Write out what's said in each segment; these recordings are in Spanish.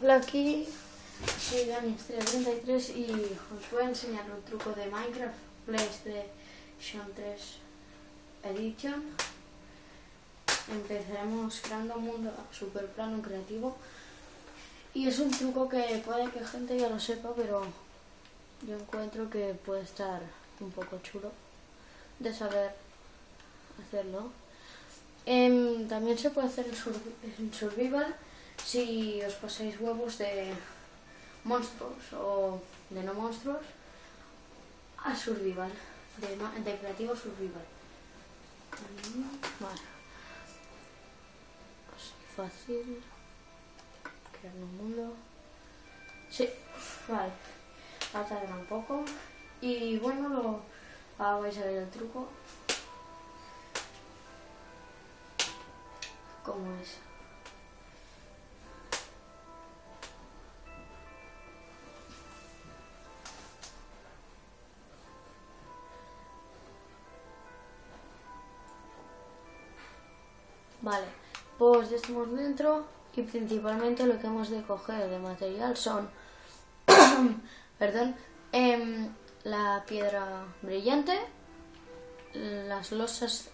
Hola, aquí soy Dani33 y os voy a enseñar un truco de Minecraft PlayStation 3 Edition. Empezaremos creando un mundo super plano creativo y es un truco que puede que gente ya lo sepa, pero yo encuentro que puede estar un poco chulo de saber hacerlo. También se puede hacer en Survival si os pasáis huevos de monstruos o de no monstruos a Survival, de creativo Survival. Vale. Así fácil. Crear un mundo. Sí, vale. Va a tardar un poco. Y bueno, ahora vais a ver el truco. ¿Cómo es? Vale, pues ya estamos dentro y principalmente lo que hemos de coger de material son perdón, la piedra brillante, las losas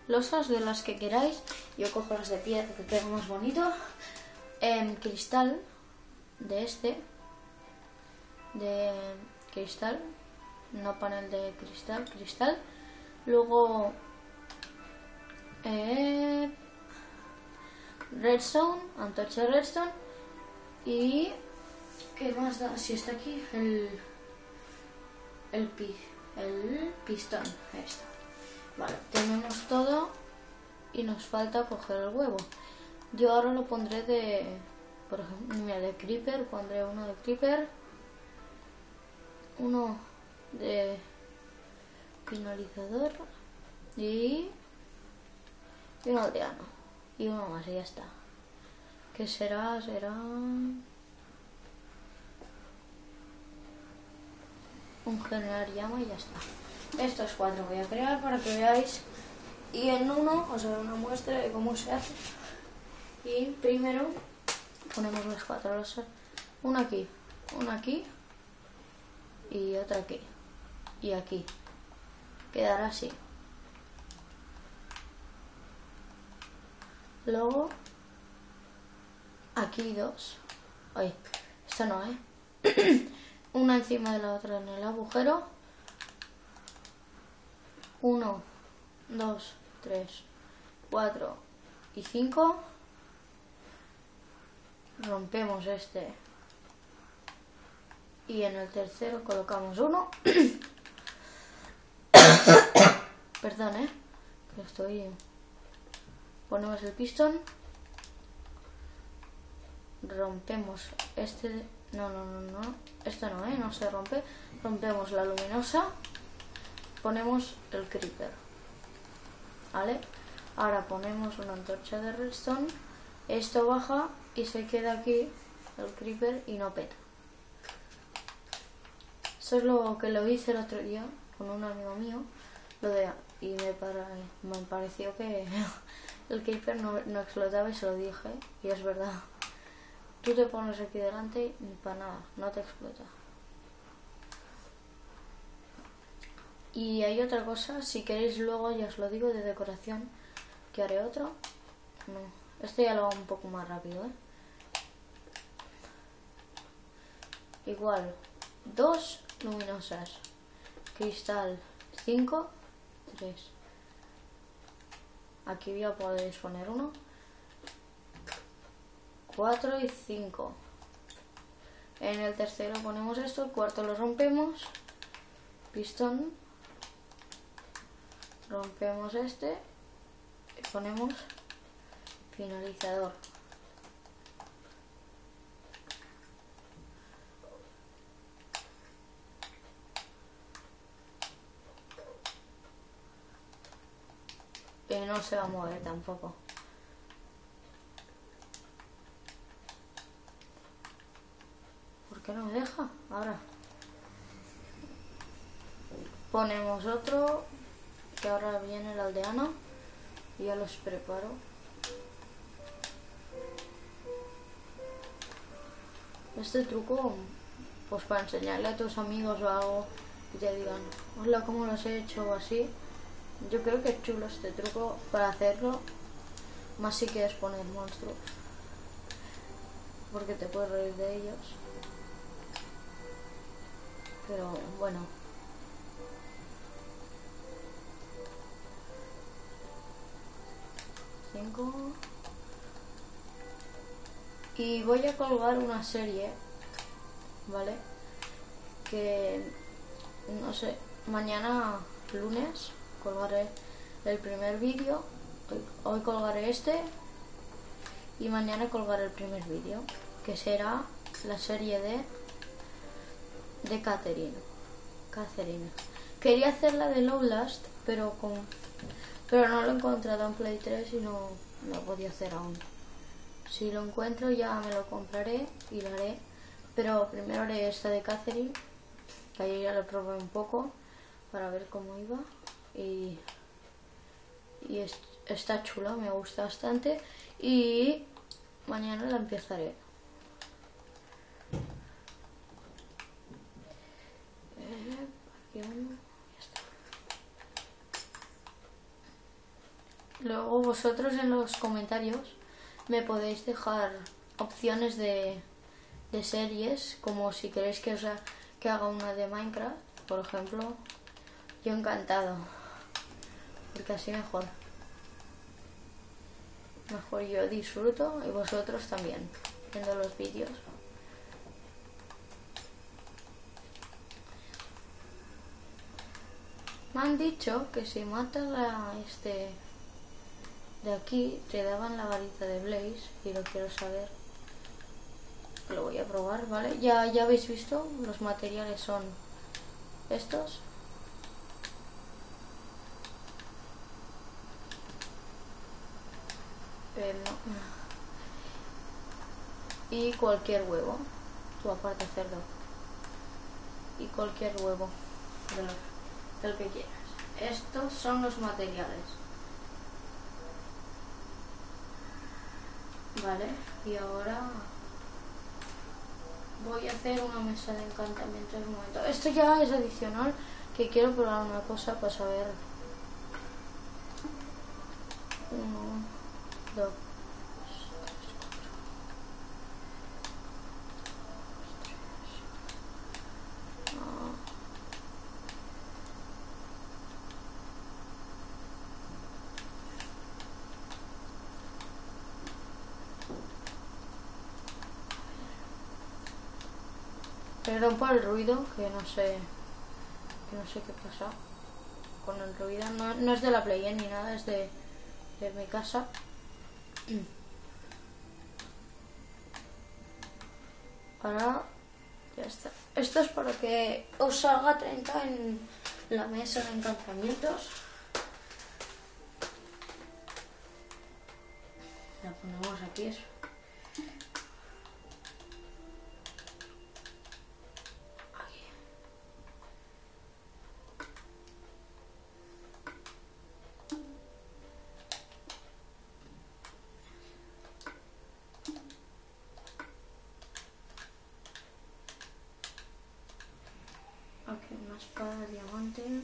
de las que queráis. Yo cojo las de piedra que queda más bonito, cristal de cristal, no panel de cristal, luego redstone, antorcha de redstone y ¿qué más da? Si está aquí el pistón, ahí está. Vale, tenemos todo y nos falta coger el huevo. Yo ahora lo pondré por ejemplo, mira, de creeper, pondré uno de creeper, uno de finalizador y un aldeano y uno más y ya está. ¿Qué será? Un generar llama y ya está. Estos 4 voy a crear para que veáis, y en uno os haré una muestra de cómo se hace. Y primero ponemos las 4 losas, una aquí y otra aquí y aquí. Quedará así. Luego aquí 2. Ay, esta no, una encima de la otra en el agujero. 1, 2, 3, 4 y 5. Rompemos este y en el tercero colocamos uno. Perdón, que estoy. Ponemos el pistón, rompemos este. No, esto no se rompe. Rompemos la luminosa, ponemos el creeper, ¿vale? Ahora ponemos una antorcha de redstone, esto baja y se queda aquí el creeper y no peta. Eso es lo que lo hice el otro día con un amigo mío, y me pareció que el creeper no explotaba y se lo dije, y es verdad. Tú te pones aquí delante y para nada, no te explota. Y hay otra cosa, si queréis luego ya os lo digo, de decoración, que haré otro. No, este ya lo hago un poco más rápido, Igual, 2 luminosas, cristal 5, 3. Aquí ya podéis poner 1, 4 y 5. En el tercero ponemos esto, el cuarto lo rompemos, pistón, rompemos este y ponemos finalizador. Que no se va a mover tampoco. ¿Por qué no me deja? Ahora ponemos otro, que ahora viene el aldeano y ya los preparo. Este truco, pues para enseñarle a tus amigos o algo y te digan, hola, ¿cómo lo has hecho? O así. Yo creo que es chulo este truco para hacerlo, más si quieres poner monstruos, porque te puedes reír de ellos. Pero bueno. Y voy a colgar una serie, ¿vale? Que no sé, mañana lunes colgaré el primer vídeo, hoy colgaré este y mañana colgaré el primer vídeo, que será la serie de Catherine. Quería hacer la de Outlast, pero no lo he encontrado en Play 3 y no lo podía hacer aún. Si lo encuentro ya me lo compraré y lo haré, pero primero haré esta de Catherine, que ayer ya lo probé un poco para ver cómo iba y está chula, me gusta bastante y mañana la empezaré. Aquí uno, ya está. Luego vosotros en los comentarios me podéis dejar opciones de series, como si queréis que haga una de Minecraft, por ejemplo. Yo encantado, porque así mejor yo disfruto y vosotros también viendo los vídeos. Me han dicho que si matas a este de aquí te daban la varita de Blaze y lo quiero saber. Lo voy a probar, ¿vale? Ya habéis visto, los materiales son estos. No. Y cualquier huevo, tú aparte cerdo. Y cualquier huevo del que quieras. Estos son los materiales. Vale, y ahora voy a hacer una mesa de encantamientos en un momento. Esto ya es adicional, que quiero probar una cosa para saber. 1, 2, 3. Perdón por el ruido, que no sé qué pasa con el ruido. No es de la Play ni nada, es de mi casa. Ahora ya está. Esto es para que os salga 30 en la mesa de encantamientos. La ponemos aquí. Aquí una espada de diamante.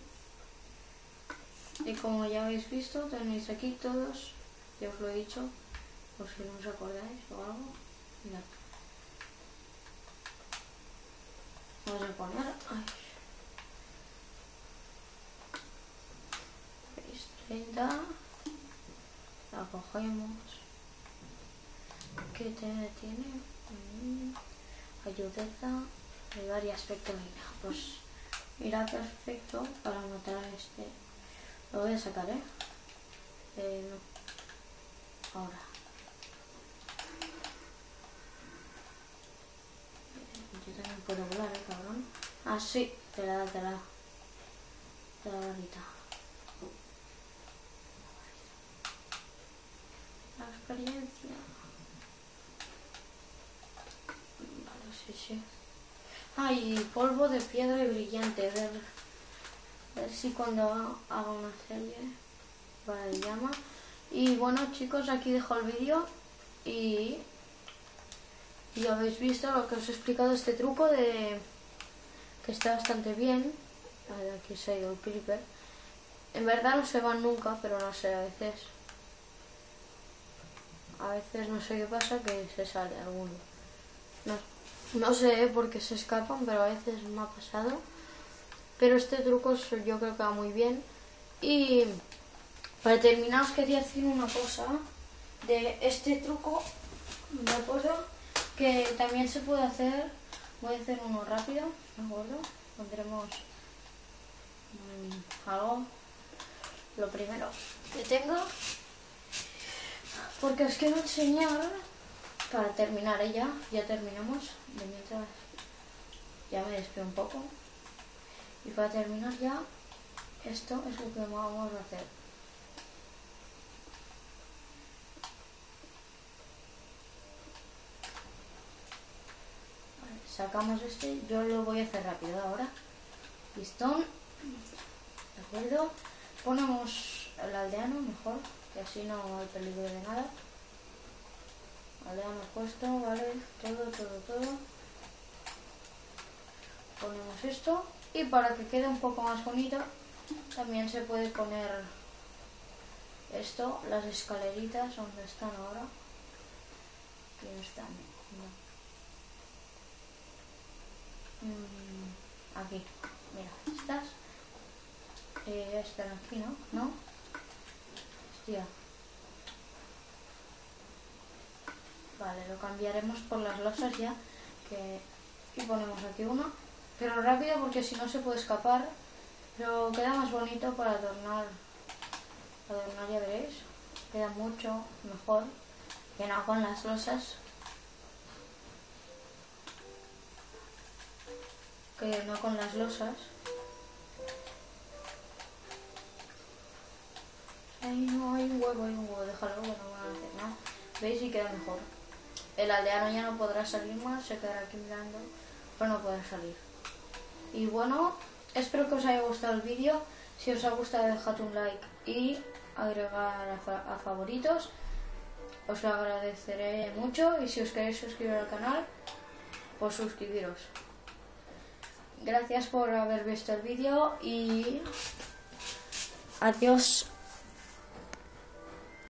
Y como ya habéis visto, tenéis aquí todos, ya os lo he dicho, por si no os acordáis o algo. Mirad. Vamos a poner. Ay. ¿Veis? 30. La cogemos. ¿Qué tiene? Ayudeza. Hay varias aspectos. Pues irá perfecto para matar a este. Lo voy a sacar, no. Ahora. Yo también puedo volar, cabrón. Ah, sí, te la varita. La experiencia. Vale, sí. Ah, y polvo de piedra y brillante. Ver si cuando haga una serie para el llama. Y bueno, chicos, aquí dejo el vídeo y Y habéis visto lo que os he explicado, este truco de que está bastante bien. A ver, aquí se ha ido el creeper. En verdad no se van nunca, pero no sé, a veces no sé qué pasa, que se sale alguno. No sé por qué se escapan, pero a veces me ha pasado. Pero este truco yo creo que va muy bien. Y para terminar os quería decir una cosa de este truco, ¿de acuerdo? Que también se puede hacer. Voy a hacer uno rápido, ¿de acuerdo? Pondremos algo, lo primero que tengo, porque os quiero enseñar para terminar. Ya terminamos, de mientras ya me despido un poco. Y para terminar ya, esto es lo que vamos a hacer. Vale, sacamos este, yo lo voy a hacer rápido ahora. Pistón, ¿de acuerdo? Ponemos el aldeano mejor, que así no hay peligro de nada. Aldeano puesto, vale, todo. Ponemos esto. Y para que quede un poco más bonito, también se puede poner esto, las escaleritas, donde están ahora. Aquí están. No. Aquí, mira, estas. Están aquí, ¿no? ¿No? Hostia. Vale, lo cambiaremos por las losas ya. Y ponemos aquí uno. Pero rápido, porque si no se puede escapar. Pero queda más bonito para adornar. Ya veréis. Queda mucho mejor que no con las losas. Ay, no, hay un huevo, déjalo, que no van a hacer nada. ¿Veis? Y queda mejor. El aldeano ya no podrá salir más, se quedará aquí mirando, pero no podrá salir. Y bueno, espero que os haya gustado el vídeo. Si os ha gustado, dejad un like y agregar a favoritos. Os lo agradeceré mucho. Y si os queréis suscribir al canal, pues suscribiros. Gracias por haber visto el vídeo y adiós.